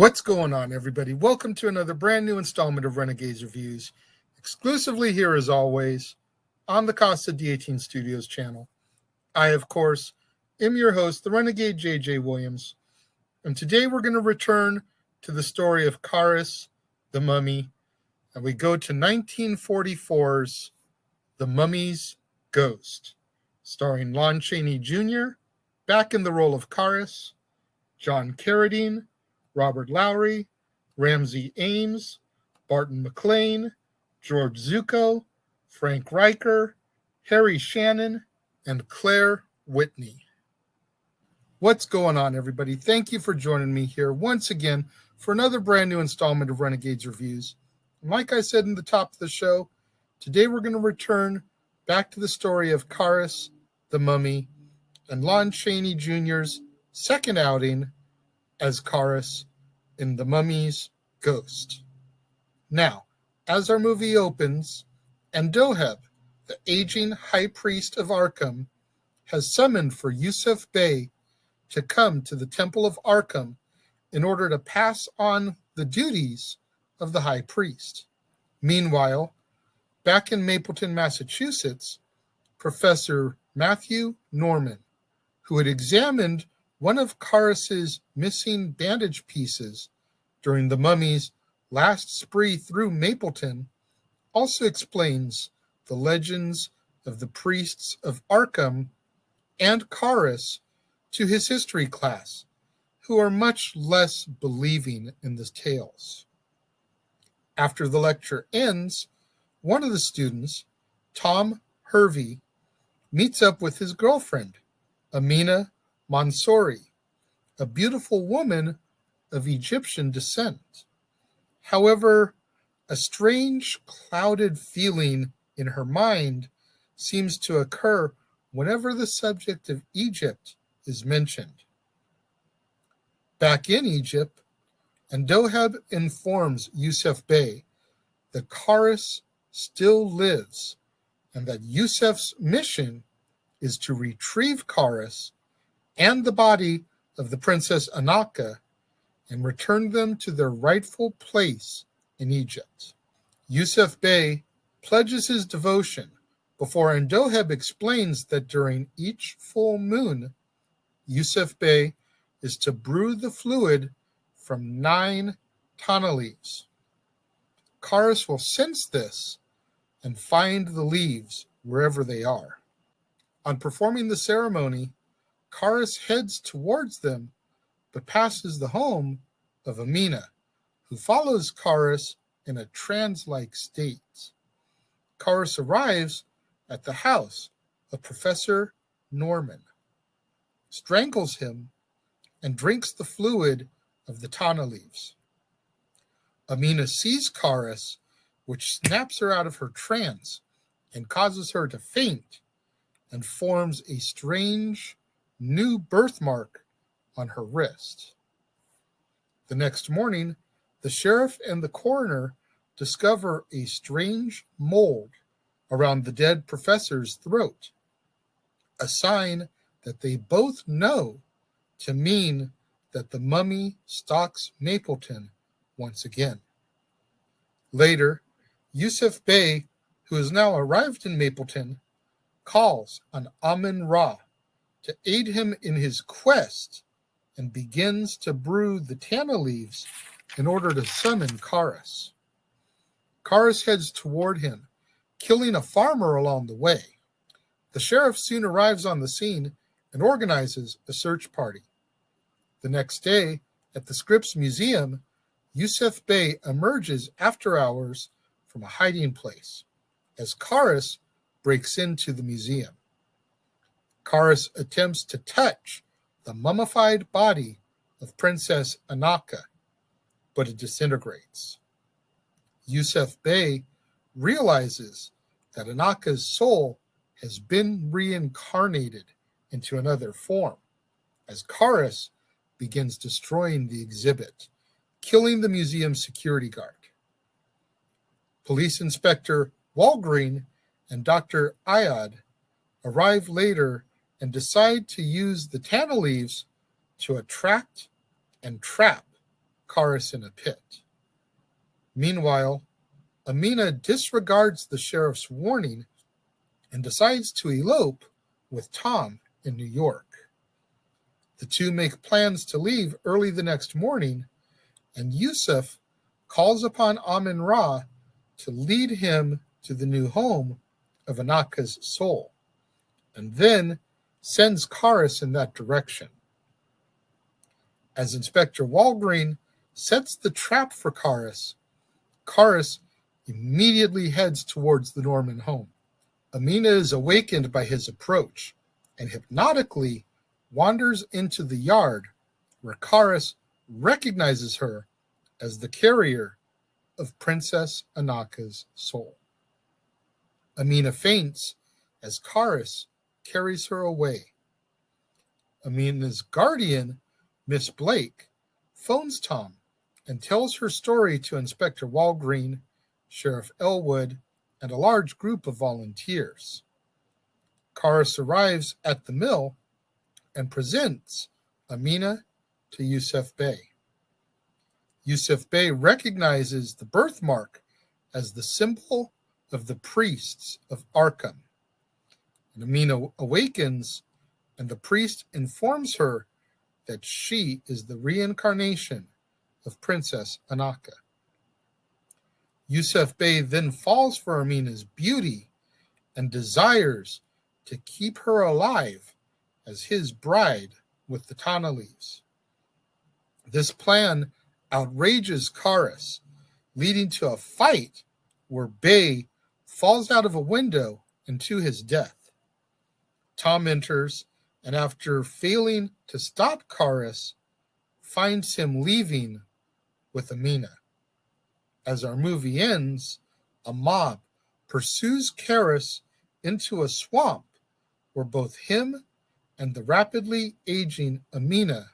What's going on, everybody? Welcome to another brand new installment of Renegades Reviews, exclusively here as always on the Casa D18 Studios channel. I, of course, am your host, the Renegade JJ Williams, and today we're going to return to the story of Kharis, the Mummy, and we go to 1944's The Mummy's Ghost. starring Lon Chaney Jr., back in the role of Kharis, John Carradine, Robert Lowry, Ramsey Ames, Barton McLean, George Zucco, Frank Riker, Harry Shannon, and Claire Whitney. What's going on, everybody? Thank you for joining me here once again for another brand new installment of Renegades Reviews. And like I said in the top of the show, today we're going to return back to the story of Kharis, the Mummy, and Lon Chaney Jr.'s second outing as Kharis in The Mummy's Ghost. Now, as our movie opens, Andoheb, the aging high priest of Arkham, has summoned for Yusuf Bey to come to the Temple of Arkham in order to pass on the duties of the high priest. Meanwhile, back in Mapleton, Massachusetts, Professor Matthew Norman, who had examined one of Kharis's missing bandage pieces during the Mummy's last spree through Mapleton, also explains the legends of the priests of Arkham and Kharis to his history class, who are much less believing in the tales. After the lecture ends, one of the students, Tom Hervey, meets up with his girlfriend, Amina Mansouri, a beautiful woman of Egyptian descent. However, a strange, clouded feeling in her mind seems to occur whenever the subject of Egypt is mentioned. Back in Egypt, Andoheb informs Yusuf Bey that Kharis still lives and that Yusuf's mission is to retrieve Kharis and the body of the Princess Anaka and return them to their rightful place in Egypt. Yusuf Bey pledges his devotion before Andoheb explains that during each full moon, Yusuf Bey is to brew the fluid from 9 tana leaves. Kharis will sense this and find the leaves wherever they are. On performing the ceremony, Kharis heads towards them, but passes the home of Amina, who follows Kharis in a trance-like state. Kharis arrives at the house of Professor Norman, strangles him, and drinks the fluid of the tana leaves. Amina sees Kharis, which snaps her out of her trance and causes her to faint, and forms a strange new birthmark on her wrist. The next morning, the sheriff and the coroner discover a strange mold around the dead professor's throat, a sign that they both know to mean that the mummy stalks Mapleton once again. Later, Yusuf Bey, who has now arrived in Mapleton, calls on Amun-Ra to aid him in his quest and begins to brew the tana leaves in order to summon Kharis. Kharis heads toward him, killing a farmer along the way. The sheriff soon arrives on the scene and organizes a search party. The next day, at the Scripps Museum, Yusuf Bey emerges after hours from a hiding place as Kharis breaks into the museum. Kharis attempts to touch the mummified body of Princess Anaka, but it disintegrates. Yusuf Bey realizes that Anaka's soul has been reincarnated into another form, as Kharis begins destroying the exhibit, killing the museum's security guard. Police Inspector Walgreen and Dr. Ayad arrive later and decide to use the tana leaves to attract and trap Kharis in a pit. Meanwhile, Amina disregards the sheriff's warning and decides to elope with Tom in New York. The two make plans to leave early the next morning, and Yusuf calls upon Amun-Ra to lead him to the new home of Anaka's soul, and then sends Kharis in that direction. As Inspector Walgreen sets the trap for Kharis, Kharis immediately heads towards the Norman home. Amina is awakened by his approach and hypnotically wanders into the yard where Kharis recognizes her as the carrier of Princess Anaka's soul. Amina faints as Kharis carries her away. Amina's guardian, Miss Blake, phones Tom and tells her story to Inspector Walgreen, Sheriff Elwood, and a large group of volunteers. Kharis arrives at the mill and presents Amina to Yusuf Bey. Yusuf Bey recognizes the birthmark as the symbol of the priests of Arkham. And Amina awakens, and the priest informs her that she is the reincarnation of Princess Anaka. Yusuf Bey then falls for Amina's beauty and desires to keep her alive as his bride with the Tana leaves. This plan outrages Kharis, leading to a fight where Bey falls out of a window and to his death. Tom enters, and after failing to stop Kharis, finds him leaving with Amina. As our movie ends, a mob pursues Kharis into a swamp where both him and the rapidly aging Amina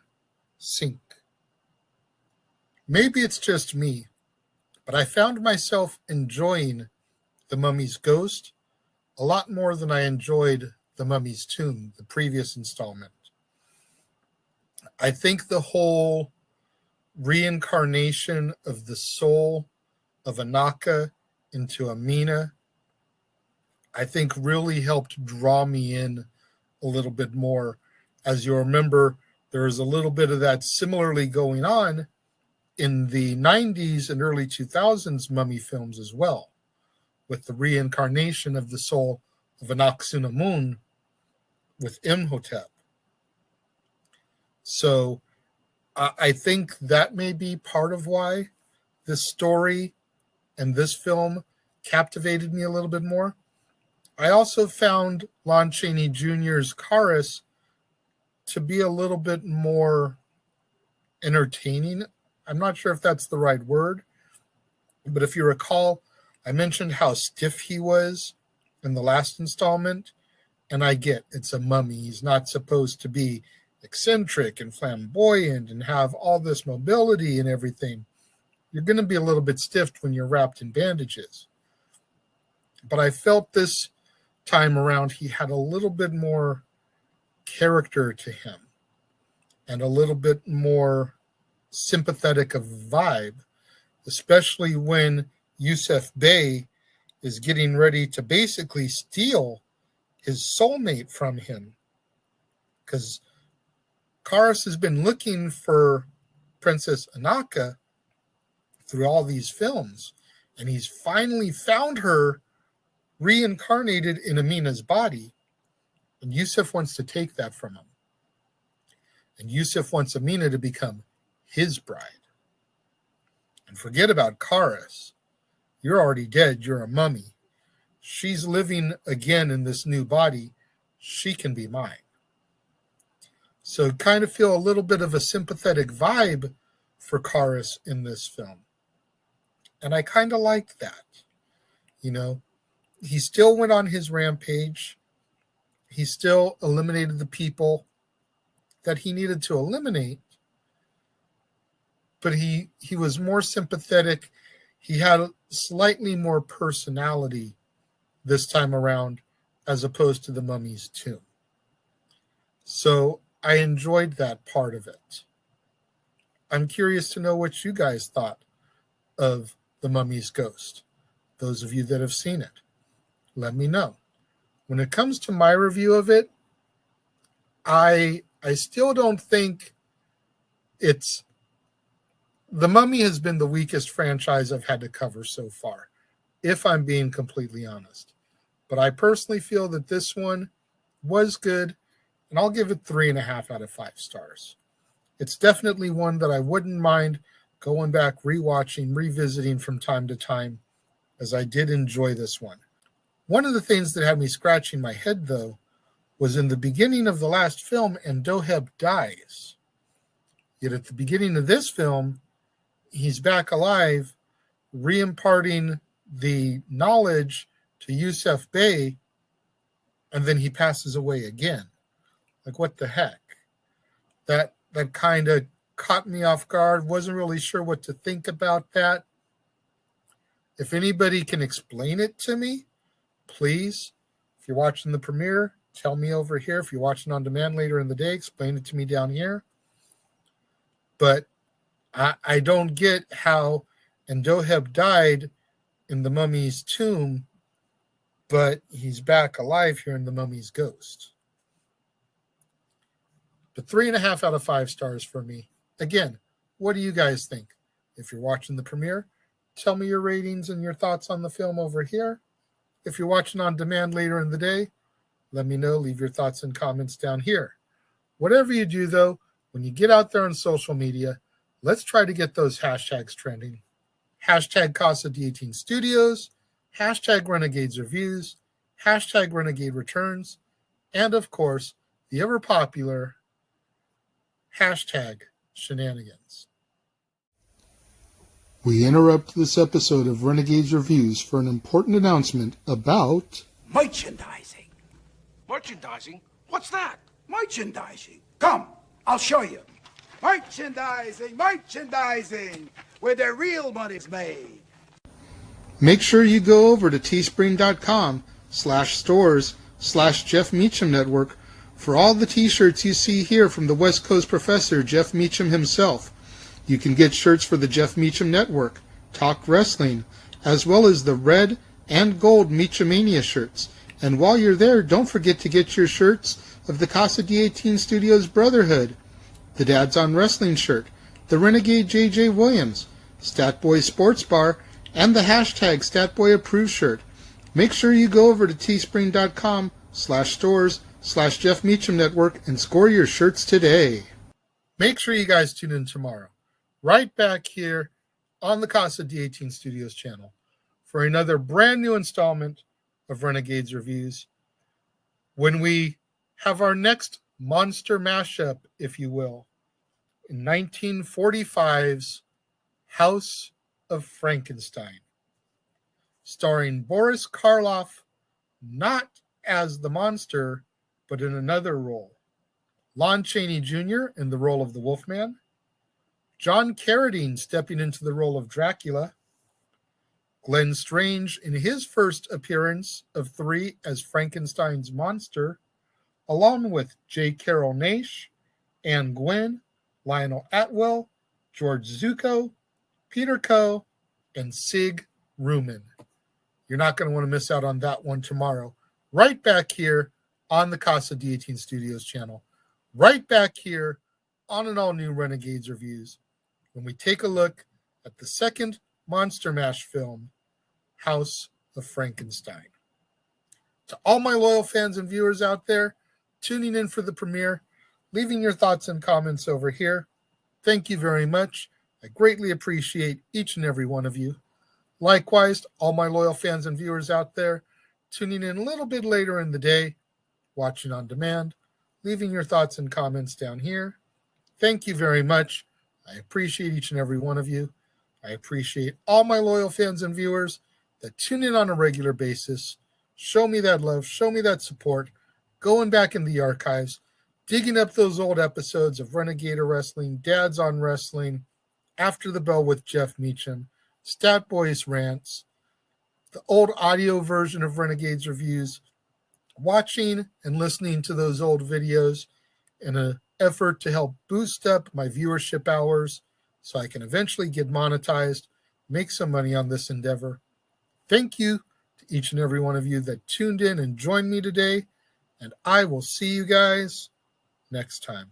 sink. Maybe it's just me, but I found myself enjoying The Mummy's Ghost a lot more than I enjoyed The Mummy's Tomb, the previous installment. I think the whole reincarnation of the soul of Anaka into Amina, I think really helped draw me in a little bit more. As you remember, there was a little bit of that similarly going on in the 90s and early 2000s mummy films as well, with the reincarnation of the soul of Anck-Su-Namun with Imhotep. So I think that may be part of why this story and this film captivated me a little bit more. I also found Lon Chaney Jr.'s Kharis to be a little bit more entertaining. I'm not sure if that's the right word, but if you recall, I mentioned how stiff he was in the last installment, and I get it's a mummy. He's not supposed to be eccentric and flamboyant and have all this mobility and everything. You're going to be a little bit stiff when you're wrapped in bandages. But I felt this time around he had a little bit more character to him and a little bit more sympathetic of vibe, especially when Yusuf Bey is getting ready to basically steal his soulmate from him, because Kharis has been looking for Princess Anaka through all these films, and he's finally found her reincarnated in Amina's body, and Yusuf wants to take that from him. And Yusuf wants Amina to become his bride. And forget about Kharis. You're already dead. You're a mummy. She's living again in this new body. She can be mine. So kind of feel a little bit of a sympathetic vibe for Kharis in this film. And I kind of liked that. You know, he still went on his rampage. He still eliminated the people that he needed to eliminate. But he was more sympathetic. He had slightly more personality this time around as opposed to the Mummy's Tomb. So I enjoyed that part of it. I'm curious to know what you guys thought of The Mummy's Ghost. Those of you that have seen it, let me know. When it comes to my review of it, I still don't think it's... The Mummy has been the weakest franchise I've had to cover so far, if I'm being completely honest. But I personally feel that this one was good, and I'll give it 3.5 out of 5 stars. It's definitely one that I wouldn't mind going back, rewatching, revisiting from time to time, as I did enjoy this one. One of the things that had me scratching my head, though, was in the beginning of the last film, and Doheb dies. Yet at the beginning of this film, he's back alive, re-imparting the knowledge to Yusuf Bey, and then he passes away again. Like, what the heck? That kind of caught me off guard. Wasn't really sure what to think about that. If anybody can explain it to me, please. If you're watching the premiere, tell me over here. If you're watching on demand later in the day, explain it to me down here. But I don't get how Endoheb died in the mummy's tomb, but he's back alive here in the mummy's ghost. But 3.5 out of 5 stars for me. Again, what do you guys think? If you're watching the premiere, tell me your ratings and your thoughts on the film over here. If you're watching on demand later in the day, let me know. Leave your thoughts and comments down here. Whatever you do, though, when you get out there on social media, let's try to get those hashtags trending. Hashtag Casa D18 Studios, hashtag Renegades Reviews, hashtag Renegade Returns, and of course, the ever popular hashtag Shenanigans. We interrupt this episode of Renegades Reviews for an important announcement about merchandising. Merchandising? What's that? Merchandising. Come, I'll show you. Merchandising, where the real money's made. Make sure you go over to teespring.com/stores/Jeff Meacham Network for all the t-shirts you see here from the West Coast professor, Jeff Meacham himself. You can get shirts for the Jeff Meacham Network, Talk Wrestling, as well as the red and gold Meachamania shirts. And while you're there, don't forget to get your shirts of the Casa D18 Studios Brotherhood, the Dads on Wrestling shirt, the Renegade JJ Williams, Statboy Sports Bar, and the hashtag Statboy Approved shirt. Make sure you go over to teespring.com/stores/Jeff Meacham Network and score your shirts today. Make sure you guys tune in tomorrow, right back here on the Casa D18 Studios channel, for another brand new installment of Renegades Reviews, when we have our next monster mashup, if you will, in 1945's House of Frankenstein, starring Boris Karloff, not as the monster, but in another role. Lon Chaney Jr. in the role of the Wolfman, John Carradine stepping into the role of Dracula, Glenn Strange in his first appearance of 3 as Frankenstein's monster, along with J. Carrol Naish, Anne Gwynn, Lionel Atwell, George Zucco, Peter Coe, and Sig Ruman. You're not going to want to miss out on that one tomorrow. Right back here on the Casa D18 Studios channel. Right back here on an all-new Renegades Reviews, when we take a look at the second Monster Mash film, House of Frankenstein. To all my loyal fans and viewers out there tuning in for the premiere, leaving your thoughts and comments over here, thank you very much. I greatly appreciate each and every one of you. Likewise, all my loyal fans and viewers out there tuning in a little bit later in the day, watching on demand, leaving your thoughts and comments down here. Thank you very much. I appreciate each and every one of you. I appreciate all my loyal fans and viewers that tune in on a regular basis. Show me that love, show me that support, going back in the archives, digging up those old episodes of Renegade Wrestling, Dads on Wrestling, After the Bell with Jeff Meacham, Stat Boys Rants, the old audio version of Renegades Reviews, watching and listening to those old videos in an effort to help boost up my viewership hours so I can eventually get monetized, make some money on this endeavor. Thank you to each and every one of you that tuned in and joined me today, and I will see you guys next time.